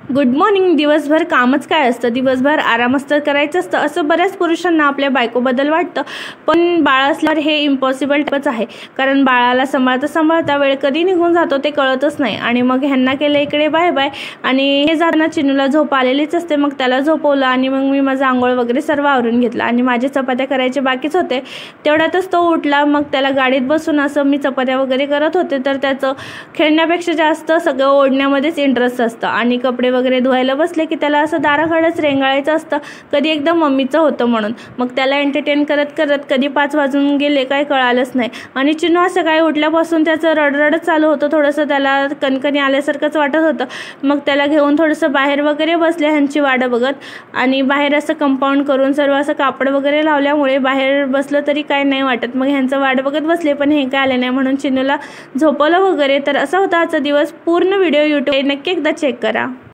Good morning. दिवसभर कामच काय असतं, दिवसभर आरामच तर करायचं असतं असं बऱ्याच पुरुषांना आपल्या बायकोबद्दल वाटतं. पण बाळ असल्यावर हे इम्पॉसिबल टाईपच आहे, कारण बाळाला सांभाळता सांभाळता वेळ कधी निघून जातो ते कळतच नाही. आणि मग ह्यांना केलं इकडे बाय बाय. आणि हे जाताना चिनूला झोप आलेलीच असते. मग त्याला झोपवलं आणि मग मी माझं आंघोळ वगैरे सर्व आवरून घेतलं आणि माझे चपात्या करायचे बाकीच होते. तेवढ्यातच तो उठला. मग त्याला गाडीत बसून असं मी चपात्या वगैरे करत होते, तर त्याचं खेळण्यापेक्षा जास्त सगळं ओढण्यामध्येच इंटरेस्ट असतं. आणि कपडे वगैरे धुवायला बसले की त्याला असं दाराकडेच रेंगाळायचं असतं, कधी एकदम मम्मीचं होतं म्हणून. मग त्याला एंटरटेन करत करत कधी 5 वाजून गेले काय कळालंच नाही. आणि चिनू असं काय उठल्यापासून त्याचं रडरडच चालू होतं, थोडंसं त्याला कणकणी आल्यासारखंच वाटत होतं. मग त्याला घेऊन थोडंसं बाहेर वगैरे बसले ह्यांची वाट बघत. आणि बाहेर असं कंपाऊंड करून सर्व असं कापड वगैरे लावल्यामुळे बाहेर बसलं तरी काय नाही वाटत. मग ह्यांचं वाट बघत बसले, पण हे काय आले नाही म्हणून चिनूला झोपवलं वगैरे. तर असा होता आजचा दिवस. पूर्ण व्हिडिओ यूट्यूब नक्की एकदा चेक करा.